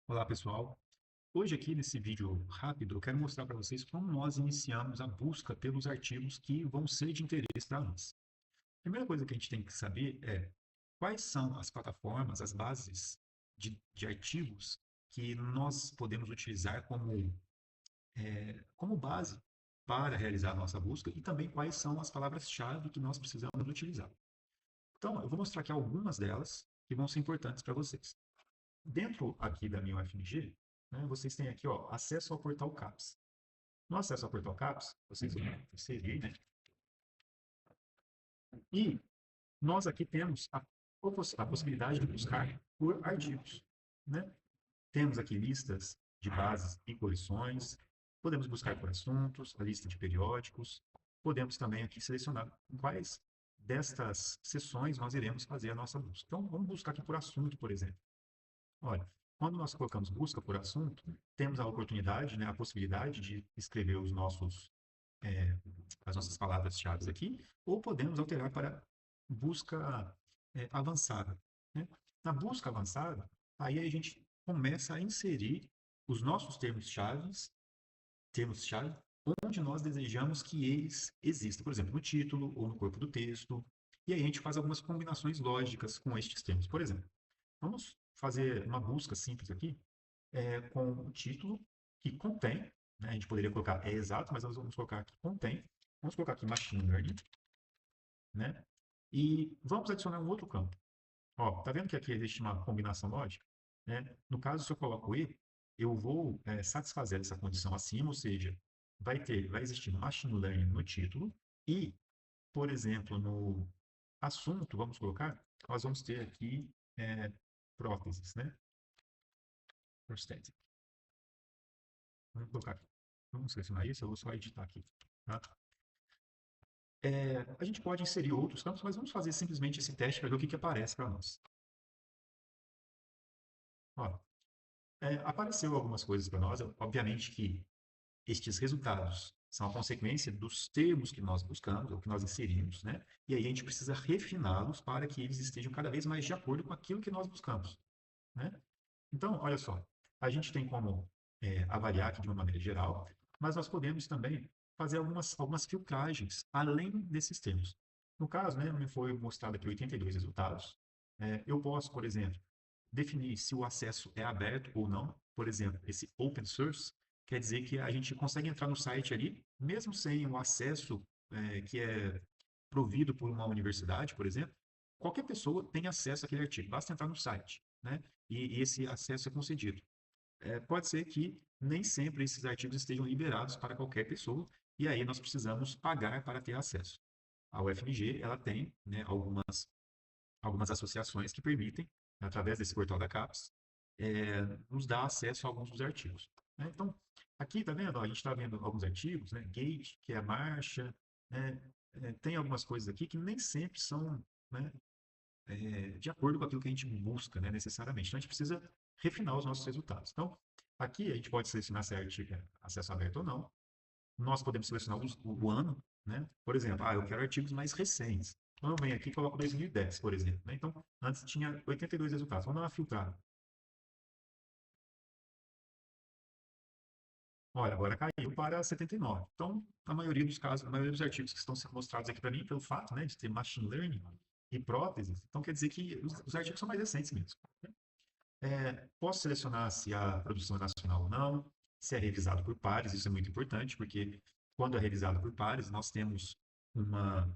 Olá, pessoal. Hoje aqui nesse vídeo rápido eu quero mostrar para vocês como nós iniciamos a busca pelos artigos que vão ser de interesse para nós. A primeira coisa que a gente tem que saber é quais são as plataformas, as bases de artigos que nós podemos utilizar como base para realizar a nossa busca e também quais são as palavras-chave que nós precisamos utilizar. Então, eu vou mostrar aqui algumas delas que vão ser importantes para vocês. Dentro aqui da minha UFMG, né, vocês têm aqui ó, acesso ao portal CAPS. No acesso ao portal CAPS, vocês vão inserir, né? E nós aqui temos a possibilidade de buscar por artigos, né? Temos aqui listas de bases e coleções, podemos buscar por assuntos, a lista de periódicos, podemos também aqui selecionar quais destas sessões nós iremos fazer a nossa busca. Então, vamos buscar aqui por assunto, por exemplo. Olha, quando nós colocamos busca por assunto, temos a oportunidade, né, a possibilidade de escrever é, as nossas palavras-chave aqui, ou podemos alterar para busca avançada, né? Na busca avançada, aí a gente começa a inserir os nossos termos-chave, onde nós desejamos que eles existam, por exemplo, no título ou no corpo do texto, e aí a gente faz algumas combinações lógicas com estes termos. Por exemplo, vamos fazer uma busca simples aqui com o título que contém, né, a gente poderia colocar é exato, mas nós vamos colocar aqui contém. Vamos colocar aqui machine learning, né? E vamos adicionar um outro campo. Ó, tá vendo que aqui existe uma combinação lógica? Né? No caso, se eu coloco e, eu vou satisfazer essa condição acima, ou seja, vai existir machine learning no título e, por exemplo, no assunto, vamos colocar, nós vamos ter aqui próteses, né? Prosthetic. Vamos colocar aqui. Vamos selecionar isso, eu vou só editar aqui. Tá? A gente pode inserir outros campos, mas vamos fazer simplesmente esse teste para ver o que, que aparece para nós. Ó, apareceu algumas coisas para nós, obviamente que estes resultados são a consequência dos termos que nós buscamos, ou que nós inserimos, né? E aí a gente precisa refiná-los para que eles estejam cada vez mais de acordo com aquilo que nós buscamos, né? Então, olha só, a gente tem como avaliar aqui de uma maneira geral, mas nós podemos também fazer algumas filtragens além desses termos. No caso, né, me foi mostrado aqui 82 resultados. Eu posso, por exemplo, definir se o acesso é aberto ou não. Por exemplo, esse open source quer dizer que a gente consegue entrar no site ali, mesmo sem o acesso que é provido por uma universidade, por exemplo, qualquer pessoa tem acesso àquele artigo, basta entrar no site, né? E esse acesso é concedido. Pode ser que nem sempre esses artigos estejam liberados para qualquer pessoa, e aí nós precisamos pagar para ter acesso. A UFMG, ela tem, né, algumas associações que permitem, através desse portal da CAPES, nos dar acesso a alguns dos artigos, né? Então, aqui, tá vendo? Ó, a gente está vendo alguns artigos, né? Gate, que é a marcha, né? Tem algumas coisas aqui que nem sempre são, né, de acordo com aquilo que a gente busca, né, necessariamente. Então, a gente precisa refinar os nossos resultados. Então, aqui a gente pode selecionar se é acesso aberto ou não. Nós podemos selecionar o ano, né? Por exemplo, eu quero artigos mais recentes. Então, eu venho aqui e coloco 2010, por exemplo, né? Então, antes tinha 82 resultados. Vamos dar uma filtrada. Olha, agora caiu para 79. Então, na maioria dos casos, na maioria dos artigos que estão sendo mostrados aqui para mim, pelo fato, né, de ter machine learning e próteses, então quer dizer que os artigos são mais recentes mesmo. Posso selecionar se a produção é nacional ou não, se é revisado por pares, isso é muito importante, porque quando é revisado por pares, nós temos uma,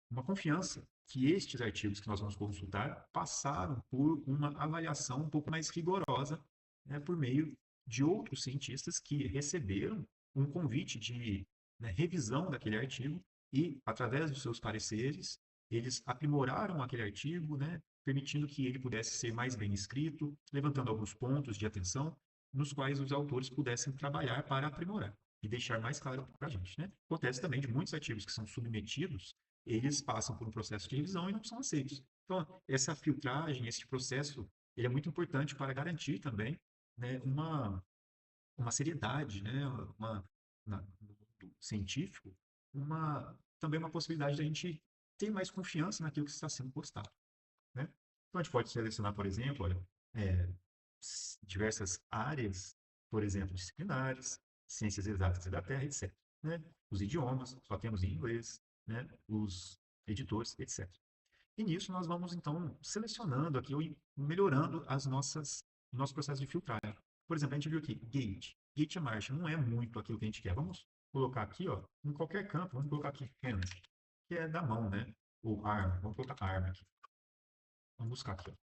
uma confiança que estes artigos que nós vamos consultar passaram por uma avaliação um pouco mais rigorosa, né, por meio de outros cientistas que receberam um convite de, né, revisão daquele artigo e, através dos seus pareceres, eles aprimoraram aquele artigo, né, permitindo que ele pudesse ser mais bem escrito, levantando alguns pontos de atenção nos quais os autores pudessem trabalhar para aprimorar e deixar mais claro para a gente, né? Acontece também de muitos artigos que são submetidos, eles passam por um processo de revisão e não são aceitos. Então, essa filtragem, esse processo, ele é muito importante para garantir também, né, uma seriedade, né, no mundo científico, também uma possibilidade de a gente ter mais confiança naquilo que está sendo postado, né? Então, a gente pode selecionar, por exemplo, olha, diversas áreas, por exemplo, disciplinares, ciências exatas e da Terra, etc. Né? Os idiomas, só temos em inglês, né? Os editores, etc. E nisso nós vamos, então, selecionando aqui, ou melhorando o nosso processo de filtragem. Por exemplo, a gente viu aqui, gate. Gate é marcha, não é muito aquilo que a gente quer. Vamos colocar aqui, ó, em qualquer campo, vamos colocar aqui hand, que é da mão, né? Ou arm, vamos colocar arm aqui. Vamos buscar aqui, ó.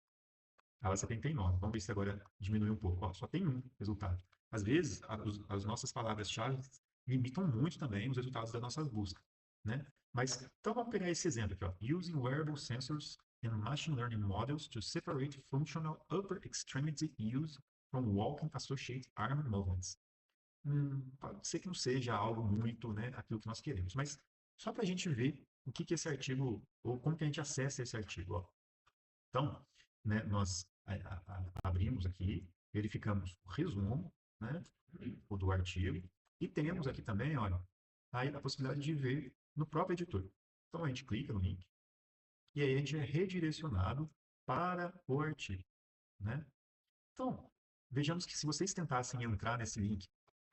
Ela 79. Vamos ver se agora diminui um pouco. Ó, só tem um resultado. Às vezes, as nossas palavras-chave limitam muito também os resultados das nossas buscas, né? Mas, então vamos pegar esse exemplo aqui, ó. Using wearable sensors and machine learning models to separate functional upper extremity use from walking associated arm movements. Pode ser que não seja algo muito, né, aquilo que nós queremos, mas só para a gente ver o que que esse artigo, ou como que a gente acessa esse artigo, ó. Então, né, nós abrimos aqui, verificamos o resumo, né, o do artigo, e temos aqui também, olha, a possibilidade de ver no próprio editor. Então, a gente clica no link, e aí a gente é redirecionado para o artigo, né? Então, vejamos que se vocês tentassem entrar nesse link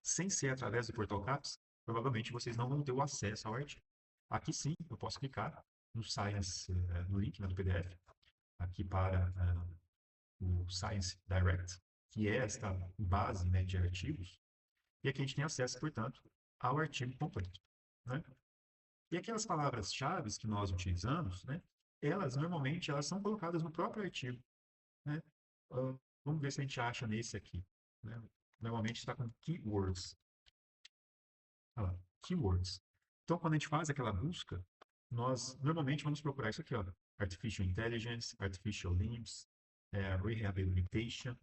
sem ser através do Portal CAPS, provavelmente vocês não vão ter o acesso ao artigo. Aqui sim, eu posso clicar no Science, no link, né, do PDF, aqui para o Science Direct, que é esta base, né, de artigos, e aqui a gente tem acesso, portanto, ao artigo completo, né? E aquelas palavras-chave que nós utilizamos, né, elas normalmente elas são colocadas no próprio artigo, né? Vamos ver se a gente acha nesse aqui, né? Normalmente está com keywords. Olha lá, keywords. Então, quando a gente faz aquela busca, nós normalmente vamos procurar isso aqui, ó. Artificial Intelligence, Artificial Limbs, Rehabilitation,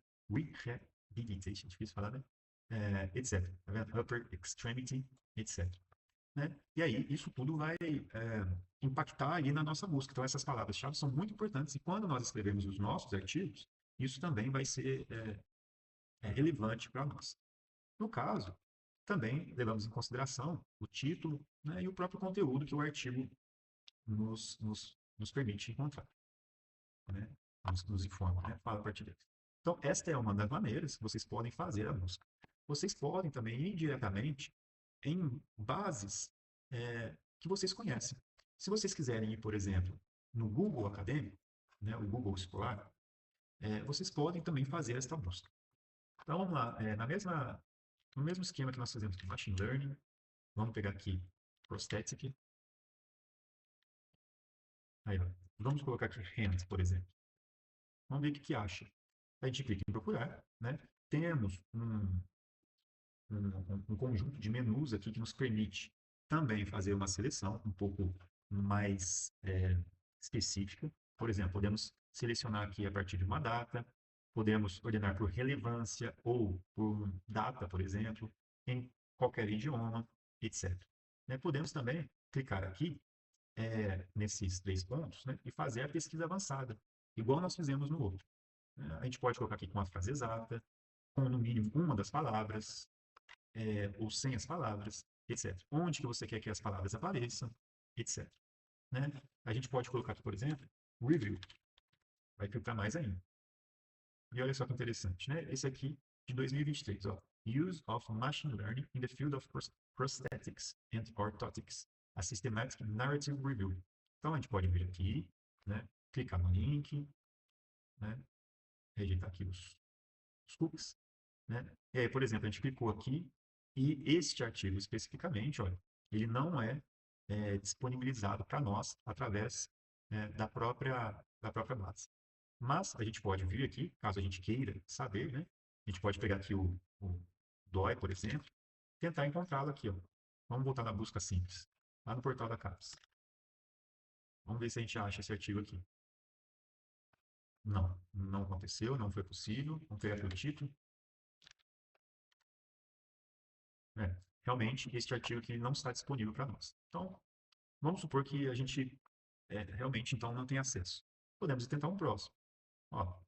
difícil falar, né? Etc. Tá vendo? Upper Extremity, etc. Né? E aí, isso tudo vai impactar ali na nossa busca. Então, essas palavras-chave são muito importantes e quando nós escrevemos os nossos artigos, isso também vai ser relevante para nós. No caso, também levamos em consideração o título, né, e o próprio conteúdo que o artigo nos permite encontrar, né, nos informa, né, fala a partir deles. Então, esta é uma das maneiras que vocês podem fazer a busca. Vocês podem também ir diretamente em bases que vocês conhecem. Se vocês quiserem ir, por exemplo, no Google Acadêmico, né, o Google Escolar, vocês podem também fazer esta busca. Então, vamos lá, no mesmo esquema que nós fazemos com Machine Learning, vamos pegar aqui Prosthetic. Aí, ó, vamos colocar aqui Hands, por exemplo. Vamos ver o que acha. A gente clica em procurar, né? Temos um conjunto de menus aqui que nos permite também fazer uma seleção um pouco mais específica. Por exemplo, podemos selecionar aqui a partir de uma data, podemos ordenar por relevância ou por data, por exemplo, em qualquer idioma, etc. Né? Podemos também clicar aqui nesses 3 pontos, né, e fazer a pesquisa avançada, igual nós fizemos no outro. A gente pode colocar aqui com a frase exata, com no mínimo uma das palavras, ou sem as palavras, etc. Onde que você quer que as palavras apareçam, etc. Né? A gente pode colocar aqui, por exemplo, review, vai filtrar mais ainda. E olha só que interessante, né? Esse aqui de 2023, ó. Use of Machine Learning in the Field of Prosthetics and Orthotics, a Systematic Narrative Review. Então, a gente pode vir aqui, né? Clicar no link, né? Rejeitar aqui os cookies, né? E aí, por exemplo, a gente clicou aqui e este artigo especificamente, olha, ele não é disponibilizado para nós através da própria base. Mas a gente pode vir aqui, caso a gente queira saber, né? A gente pode pegar aqui o DOI, por exemplo, tentar encontrá-lo aqui, ó. Vamos voltar na busca simples, lá no portal da CAPES. Vamos ver se a gente acha esse artigo aqui. Não, não aconteceu, não foi possível. Vamos pegar aqui o título. Realmente, este artigo aqui não está disponível para nós. Então, vamos supor que a gente realmente, então, não tem acesso. Podemos tentar um próximo. Ó,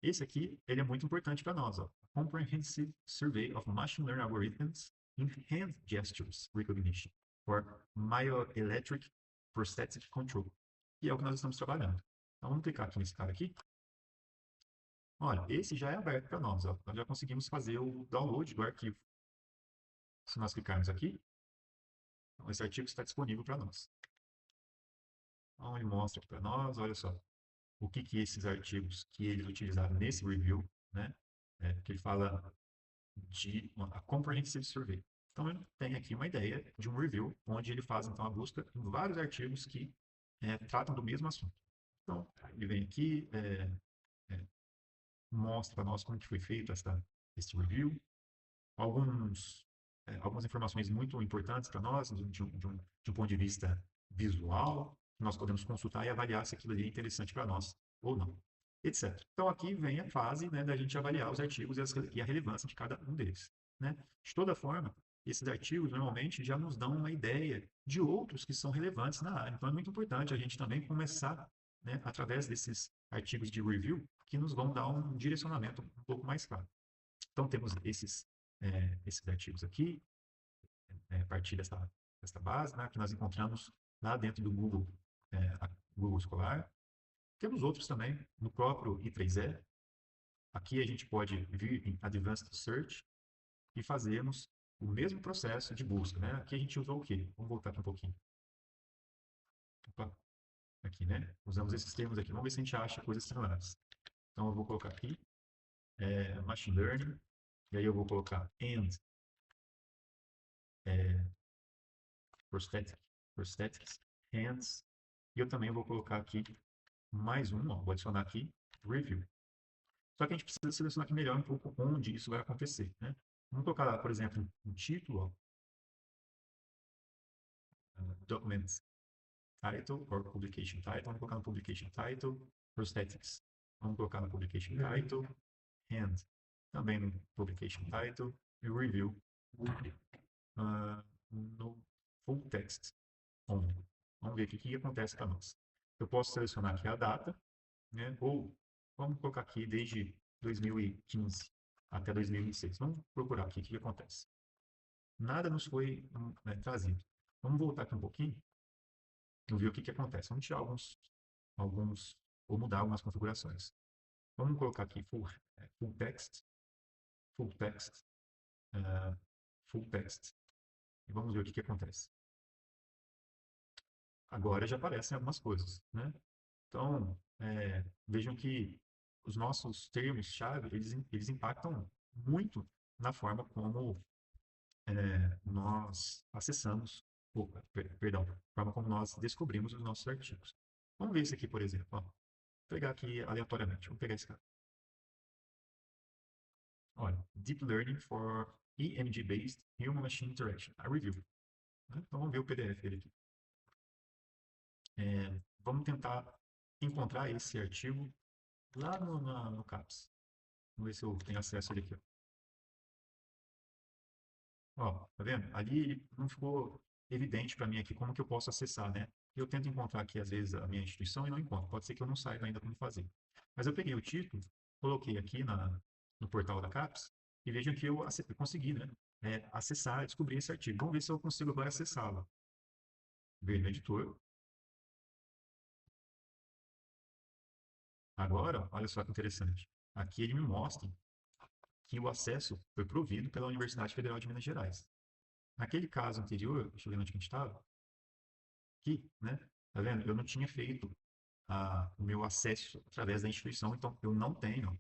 esse aqui, ele é muito importante para nós. Ó. Comprehensive Survey of Machine Learning Algorithms in Hand Gestures Recognition for Myoelectric Prosthetic Control. E é o que nós estamos trabalhando. Então, vamos clicar aqui nesse cara aqui. Olha, esse já é aberto para nós, ó. Nós já conseguimos fazer o download do arquivo. Se nós clicarmos aqui, então esse artigo está disponível para nós. Então ele mostra para nós, olha só, o que esses artigos que eles utilizaram nesse review, né? Que ele fala de a Comprehensive Survey. Então ele tem aqui uma ideia de um review, onde ele faz então a busca em vários artigos que tratam do mesmo assunto. Então ele vem aqui, mostra para nós como que foi feito este review, algumas informações muito importantes para nós, de um ponto de vista visual, que nós podemos consultar e avaliar se aquilo ali é interessante para nós ou não, etc. Então, aqui vem a fase, né, da gente avaliar os artigos e a relevância de cada um deles. Né? De toda forma, esses artigos normalmente já nos dão uma ideia de outros que são relevantes na área. Então, é muito importante a gente também começar, né, através desses artigos de review, que nos vão dar um direcionamento um pouco mais claro. Então, temos esses artigos aqui, a partir desta base, né, que nós encontramos lá dentro do Google, Google Scholar. Temos outros também no próprio I3E. Aqui a gente pode vir em Advanced Search e fazermos o mesmo processo de busca. Né? Aqui a gente usou o quê? Vamos voltar aqui um pouquinho. Opa, aqui, né? Usamos esses termos aqui. Vamos ver se a gente acha coisas similares. Então eu vou colocar aqui Machine Learning, e aí eu vou colocar and prosthetics, hands, e eu também vou colocar aqui mais um, ó, vou adicionar aqui, review. Só que a gente precisa selecionar aqui melhor um pouco onde isso vai acontecer, né? Vamos colocar, por exemplo, um título, ó, document title or publication title. Vamos colocar no publication title, prosthetics. Vamos colocar no publication title, hand, também no publication title, e review no full text. Vamos ver aqui o que acontece para nós. Eu posso selecionar aqui a data, né? Ou vamos colocar aqui desde 2015 até 2026. Vamos procurar aqui o que acontece. Nada nos foi trazido. Vamos voltar aqui um pouquinho e ver o que acontece. Vamos tirar ou mudar algumas configurações. Vamos colocar aqui full text, full text, uh, full text. E vamos ver o que acontece. Agora já aparecem algumas coisas, né? Então, vejam que os nossos termos-chave, eles impactam muito na forma como nós acessamos, perdão, forma como nós descobrimos os nossos artigos. Vamos ver esse aqui, por exemplo. Ó. Vou pegar aqui aleatoriamente. Vamos pegar esse cara. Olha, Deep Learning for EMG-Based Human Machine Interaction, a review. Né? Então, vamos ver o PDF dele aqui. Vamos tentar encontrar esse artigo lá no CAPS. Vamos ver se eu tenho acesso a ele aqui. Ó, tá vendo? Ali não ficou evidente para mim aqui como que eu posso acessar, né? Eu tento encontrar aqui, às vezes, a minha instituição e não encontro. Pode ser que eu não saiba ainda como fazer. Mas eu peguei o título, coloquei aqui no portal da CAPES e vejam que eu consegui, né? Acessar, descobrir esse artigo. Vamos ver se eu consigo agora acessá-lo. Ver no editor. Agora, olha só que interessante. Aqui ele me mostra que o acesso foi provido pela Universidade Federal de Minas Gerais. Naquele caso anterior, deixa eu ver onde a gente estava, aqui, né? Tá vendo? Eu não tinha feito o meu acesso através da instituição, então eu não tenho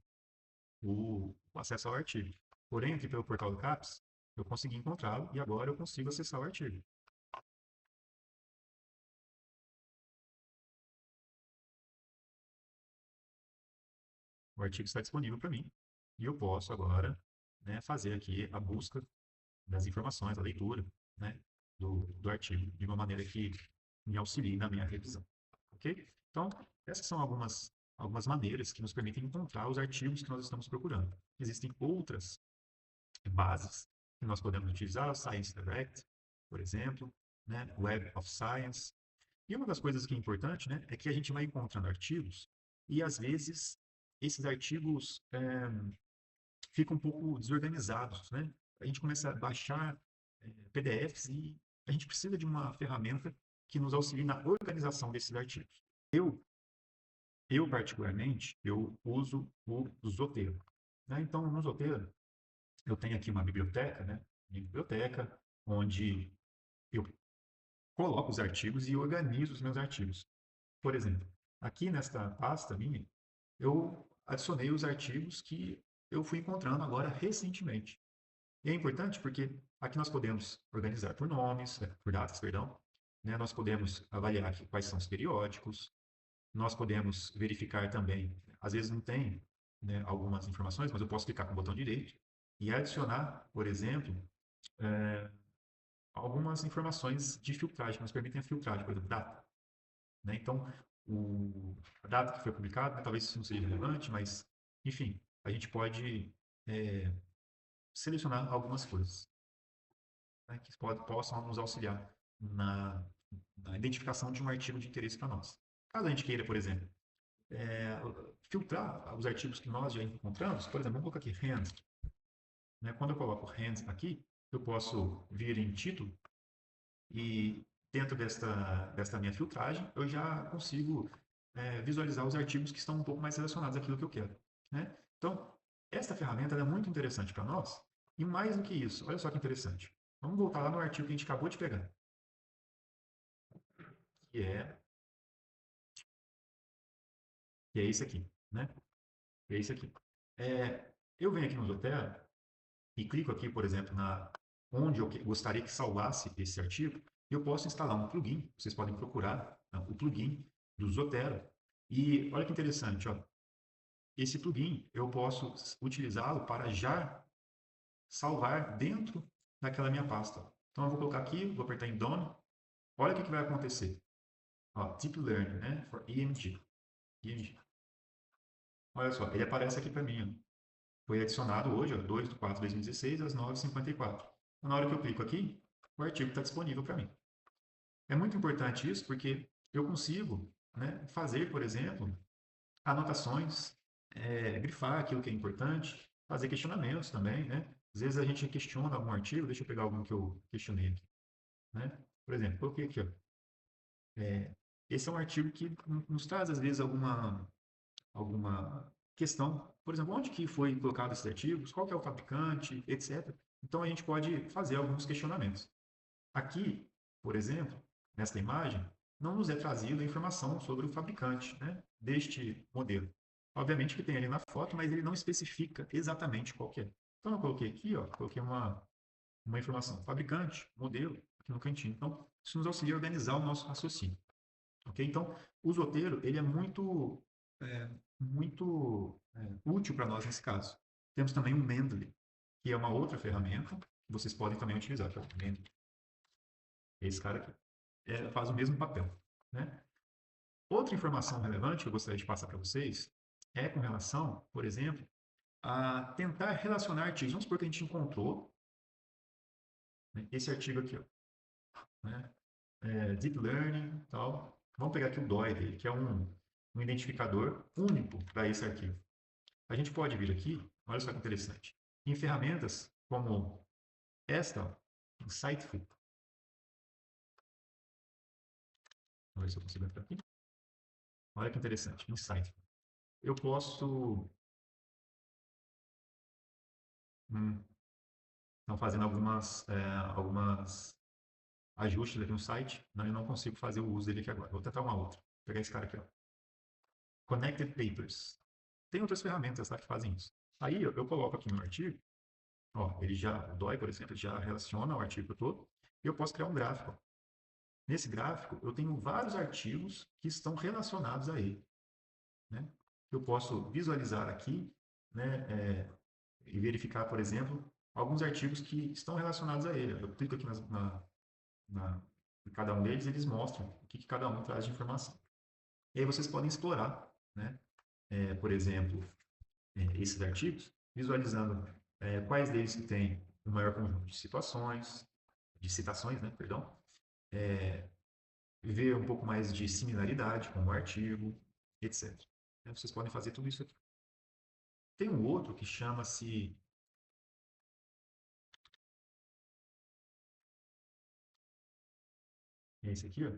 o acesso ao artigo. Porém, aqui pelo portal do CAPES, eu consegui encontrá-lo e agora eu consigo acessar o artigo. O artigo está disponível para mim e eu posso agora, né, fazer aqui a busca das informações, a leitura, né, do artigo, de uma maneira que me auxilie na minha revisão. Ok? Então, essas são algumas maneiras que nos permitem encontrar os artigos que nós estamos procurando. Existem outras bases que nós podemos utilizar, Science Direct, por exemplo, né, Web of Science. E uma das coisas que é importante, né, é que a gente vai encontrando artigos e, às vezes, esses artigos ficam um pouco desorganizados, né? A gente começa a baixar PDFs e a gente precisa de uma ferramenta que nos auxilie na organização desses artigos. Eu Eu, particularmente, eu uso o Zotero, né? Então, no Zotero, eu tenho aqui uma biblioteca, né? Minha biblioteca, onde eu coloco os artigos e organizo os meus artigos. Por exemplo, aqui nesta pasta minha, eu adicionei os artigos que eu fui encontrando agora recentemente. E é importante porque aqui nós podemos organizar por nomes, por datas, perdão, né? Nós podemos avaliar aqui quais são os periódicos, nós podemos verificar também, às vezes não tem, né, algumas informações, mas eu posso clicar com o botão direito e adicionar, por exemplo, algumas informações de filtragem, que nos permitem a filtragem, por exemplo, data, né? Então, a data que foi publicada, né, talvez isso não seja relevante, mas, enfim, a gente pode selecionar algumas coisas, né, que possam nos auxiliar na, na identificação de um artigo de interesse para nós. Caso a gente queira, por exemplo, filtrar os artigos que nós já encontramos, por exemplo, vamos colocar aqui hands, né? Quando eu coloco hands aqui, eu posso vir em título e dentro desta minha filtragem, eu já consigo visualizar os artigos que estão um pouco mais relacionados àquilo que eu quero, né? Então, esta ferramenta é muito interessante para nós. E mais do que isso, olha só que interessante. Vamos voltar lá no artigo que a gente acabou de pegar, que é, que é esse aqui, né? Que é esse aqui. Eu venho aqui no Zotero e clico aqui, por exemplo, onde eu gostaria que salvasse esse artigo, eu posso instalar um plugin. Vocês podem procurar, né, o plugin do Zotero. E olha que interessante, ó, esse plugin eu posso utilizá-lo para já salvar dentro daquela minha pasta. Então eu vou colocar aqui, vou apertar em Done. Olha o que vai acontecer. Ó, Deep Learning, né? For EMG. EMG. Olha só, ele aparece aqui para mim. Ó. Foi adicionado hoje, ó, 2/4/2016, às 9h54. Na hora que eu clico aqui, o artigo está disponível para mim. É muito importante isso porque eu consigo, né, fazer, por exemplo, anotações, grifar aquilo que é importante, fazer questionamentos também, né? Às vezes a gente questiona algum artigo, deixa eu pegar algum que eu questionei aqui, né? Por exemplo, coloquei aqui, ó, esse é um artigo que nos traz, às vezes, alguma questão, por exemplo, onde que foi colocado esses artigos, qual que é o fabricante, etc. Então a gente pode fazer alguns questionamentos. Aqui, por exemplo, nesta imagem, não nos é trazida a informação sobre o fabricante, né, deste modelo. Obviamente que tem ali na foto, mas ele não especifica exatamente qual que é. Então eu coloquei aqui, ó, coloquei uma informação, fabricante, modelo, aqui no cantinho. Então, isso nos auxilia a organizar o nosso raciocínio. Ok? Então, o Zotero, ele é muito útil para nós nesse caso. Temos também o Mendeley, que é uma outra ferramenta que vocês podem também utilizar, que é o Mendeley. Esse cara aqui. Faz o mesmo papel. Né? Outra informação relevante que eu gostaria de passar para vocês é com relação, por exemplo, a tentar relacionar artigos. Vamos supor que a gente encontrou, né, esse artigo aqui, ó, né, Deep Learning, tal. Vamos pegar aqui o DOI dele, que é um identificador único para esse arquivo. A gente pode vir aqui, olha só que interessante, em ferramentas como esta, ó, Insightful. Vamos ver se eu consigo entrar aqui. Olha que interessante, Insightful. Eu posso estão fazendo algumas ajustes aqui no site, não, eu não consigo fazer o uso dele aqui agora. Vou tentar uma outra. Vou pegar esse cara aqui, ó. Connected Papers. Tem outras ferramentas tá, que fazem isso. Aí eu coloco aqui no artigo, ó, ele já, o DOI, por exemplo, já relaciona o artigo todo, e eu posso criar um gráfico. Ó. Nesse gráfico, eu tenho vários artigos que estão relacionados a ele. Né? Eu posso visualizar aqui, né, e verificar, por exemplo, alguns artigos que estão relacionados a ele. Eu clico aqui na, em cada um deles, eles mostram o que cada um traz de informação. E aí vocês podem explorar, né, por exemplo, esses artigos, visualizando quais deles que têm o maior conjunto de situações, de citações, né, perdão, ver um pouco mais de similaridade com o artigo, etc. Vocês podem fazer tudo isso aqui. Tem um outro que chama-se esse aqui, ó.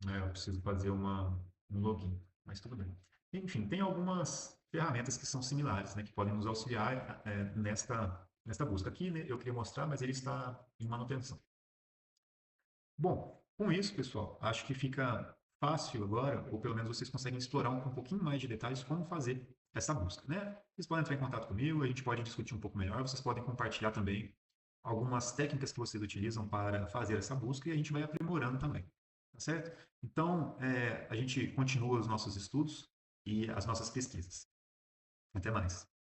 né? Eu preciso fazer um login, mas tudo bem. Enfim, tem algumas ferramentas que são similares, né, que podem nos auxiliar nesta busca. Aqui, né, eu queria mostrar, mas ele está em manutenção. Bom, com isso, pessoal, acho que fica fácil agora, ou pelo menos vocês conseguem explorar um pouquinho mais de detalhes como fazer essa busca, né? Vocês podem entrar em contato comigo, a gente pode discutir um pouco melhor, vocês podem compartilhar também algumas técnicas que vocês utilizam para fazer essa busca e a gente vai aprimorando também, tá certo? Então, a gente continua os nossos estudos e as nossas pesquisas. Até mais.